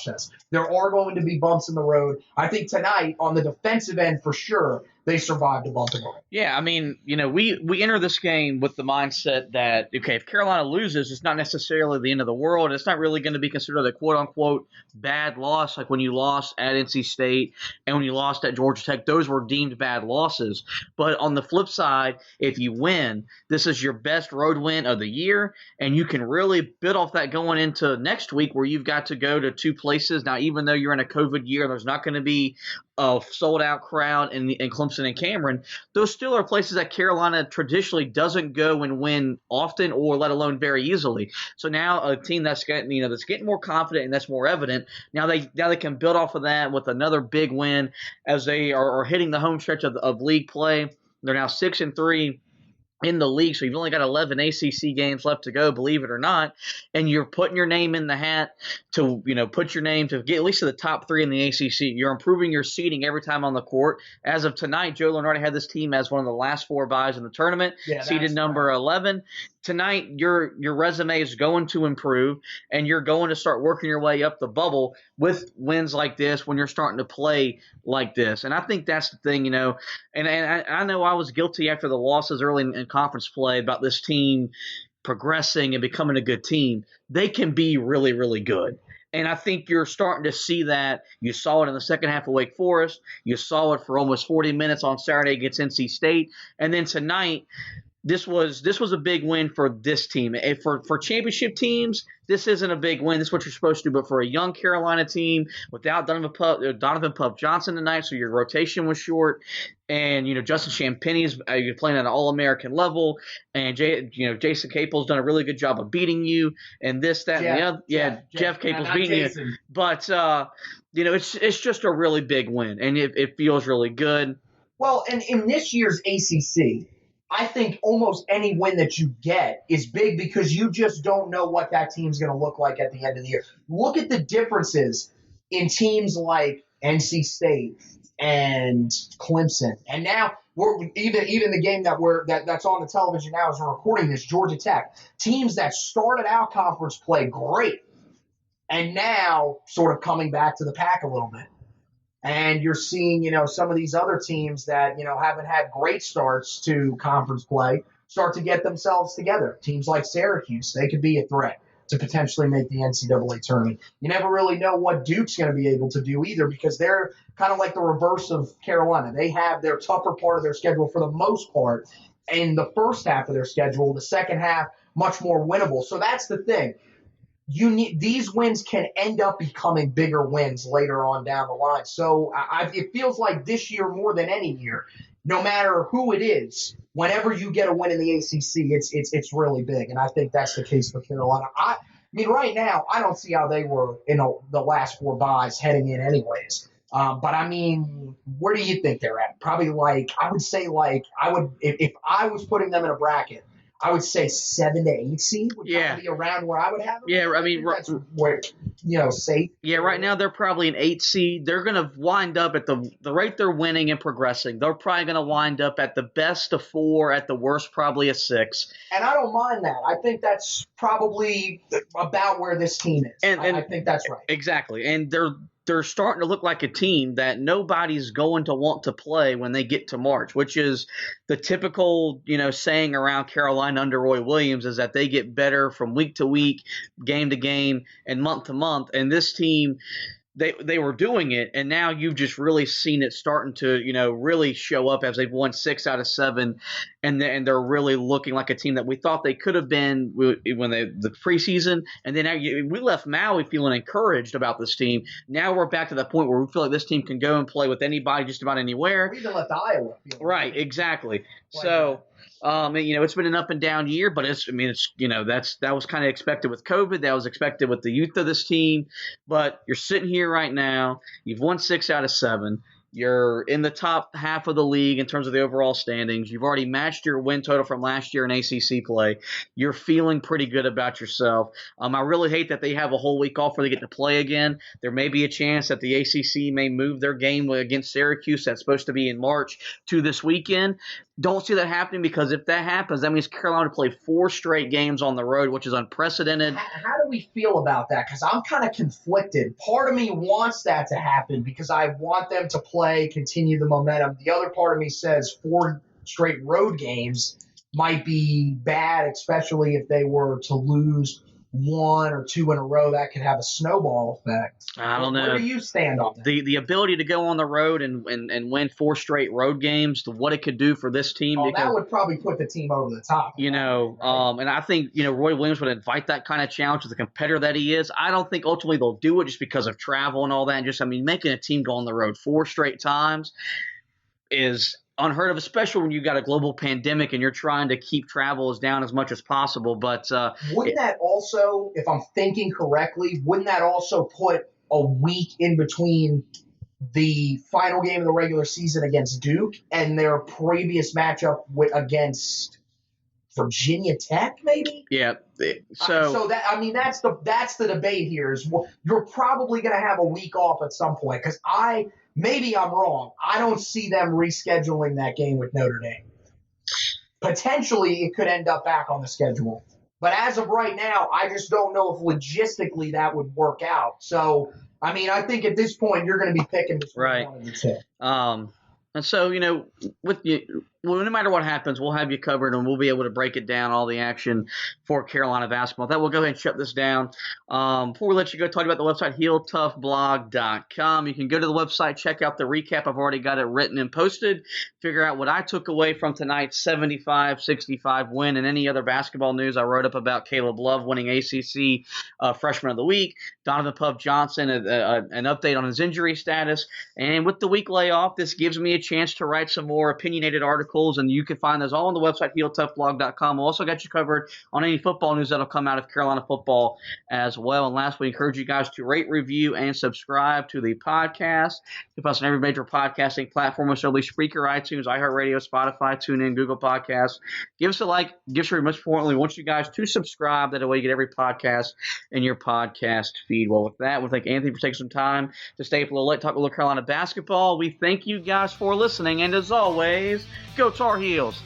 says. There are going to be bumps in the road. I think tonight, on the defensive end for sure, they survived a bump in the road. Yeah, I mean, we enter this game with the mindset that, okay, if Carolina loses, it's not necessarily the end of the world. It's not really going to be considered a quote-unquote bad loss, like when you lost at NC State and when you lost at Georgia Tech. Those were deemed bad losses. But on the flip side, if you win, this is your best road win of the year, and you can really build off that going into next week where you've got to go to two places. Now, even though you're in a COVID year, there's not going to be a sold-out crowd in Clemson and Cameron. Those still are places that Carolina traditionally doesn't go and win often, or let alone very easily. So now a team that's getting more confident and that's more evident. Now they can build off of that with another big win as they are hitting the home stretch of league play. They're now 6-3. In the league, so you've only got 11 ACC games left to go, believe it or not, and you're putting your name in the hat to, put your name to get at least to the top 3 in the ACC. You're improving your seeding every time on the court. As of tonight, Joe Lunardi had this team as one of the last 4 buys in the tournament, seeded number 11. Tonight, your resume is going to improve, and you're going to start working your way up the bubble with wins like this when you're starting to play like this. And I think that's the thing, and I know I was guilty after the losses early in conference play about this team progressing and becoming a good team. They can be really, really good. And I think you're starting to see that. You saw it in the second half of Wake Forest. You saw it for almost 40 minutes on Saturday against NC State. And then tonight, this was a big win for this team. For championship teams, this isn't a big win. This is what you're supposed to do. But for a young Carolina team without Donovan Pup Johnson tonight, so your rotation was short, and Justin Champagnie's playing at an All-American level, and Jason Capel's done a really good job of beating you, and this, that, and the other. Jeff Capel's beating you. But it's just a really big win, and it feels really good. Well, and in this year's ACC, I think almost any win that you get is big because you just don't know what that team's going to look like at the end of the year. Look at the differences in teams like NC State and Clemson, and now we're even the game that's on the television now as we're recording this, Georgia Tech, teams that started out conference play great, and now sort of coming back to the pack a little bit. And you're seeing, some of these other teams that, haven't had great starts to conference play start to get themselves together. Teams like Syracuse, they could be a threat to potentially make the NCAA tournament. You never really know what Duke's going to be able to do either because they're kind of like the reverse of Carolina. They have their tougher part of their schedule for the most part in the first half of their schedule. The second half, much more winnable. So that's the thing. These wins can end up becoming bigger wins later on down the line. So it feels like this year more than any year, no matter who it is, whenever you get a win in the ACC, it's really big, and I think that's the case for Carolina. I mean, right now, I don't see how they were in the last 4 buys heading in, anyways. But I mean, where do you think they're at? Probably I would say if I was putting them in a bracket, I would say 7 to 8 seed would probably be around where I would have them. Yeah, I mean, that's where, safe. Yeah, right now they're probably an 8 seed. They're going to wind up at the rate they're winning and progressing. They're probably going to wind up at the best of 4, at the worst probably a 6. And I don't mind that. I think that's probably about where this team is. And I think that's right. Exactly. And they're starting to look like a team that nobody's going to want to play when they get to March, which is the typical, saying around Carolina under Roy Williams is that they get better from week to week, game to game, and month to month. And this team, they were doing it, and now you've just really seen it starting to, really show up as they've won 6 out of 7, and they're really looking like a team that we thought they could have been when the preseason. And then we left Maui feeling encouraged about this team. Now we're back to the point where we feel like this team can go and play with anybody just about anywhere. We even left Iowa feel right, exactly. So. It's been an up and down year, but that was kind of expected with COVID. That was expected with the youth of this team. But you're sitting here right now. You've won 6 out of 7. You're in the top half of the league in terms of the overall standings. You've already matched your win total from last year in ACC play. You're feeling pretty good about yourself. I really hate that they have a whole week off where they get to play again. There may be a chance that the ACC may move their game against Syracuse that's supposed to be in March to this weekend. Don't see that happening, because if that happens, that means Carolina play 4 straight games on the road, which is unprecedented. How do we feel about that? Because I'm kind of conflicted. Part of me wants that to happen because I want them to play, continue the momentum. The other part of me says 4 straight road games might be bad, especially if they were to lose 1 or 2 in a row. That could have a snowball effect. I don't know. Where do you stand on that? The ability to go on the road and win 4 straight road games, what it could do for this team. Oh, because, that would probably put the team over the top. Right? And I think, Roy Williams would invite that kind of challenge with the competitor that he is. I don't think ultimately they'll do it just because of travel and all that. And making a team go on the road 4 straight times is unheard of, especially when you've got a global pandemic and you're trying to keep travels down as much as possible. But wouldn't that also, if I'm thinking correctly, wouldn't that also put a week in between the final game of the regular season against Duke and their previous matchup against Virginia Tech, maybe? Yeah. So that's the debate here. Is you're probably going to have a week off at some point, because maybe I'm wrong. I don't see them rescheduling that game with Notre Dame. Potentially, it could end up back on the schedule. But as of right now, I just don't know if logistically that would work out. So, I think at this point, you're going to be picking between one of the two. And so, with you, no matter what happens, we'll have you covered, and we'll be able to break it down, all the action for Carolina basketball. That we'll go ahead and shut this down. Before we let you go, talk about the website, HeelToughBlog.com. You can go to the website, check out the recap. I've already got it written and posted. Figure out what I took away from tonight's 75-65 win, and any other basketball news. I wrote up about Caleb Love winning ACC Freshman of the Week, Donovan Pub-Johnson, an update on his injury status. And with the week layoff, this gives me a chance to write some more opinionated articles, and you can find those all on the website, HeelToughBlog.com. We'll also got you covered on any football news that'll come out of Carolina football as well. And last, we encourage you guys to rate, review, and subscribe to the podcast. You can find us on every major podcasting platform, which will be Spreaker, iTunes, iHeartRadio, Spotify, TuneIn, Google Podcasts. Give us a like. Give us, most importantly, we want you guys to subscribe. That way you get every podcast in your podcast feed. Well, with that, we'll thank Anthony for taking some time to stay up a little late, talk a little Carolina basketball. We thank you guys for listening, and as always, go Tar Heels!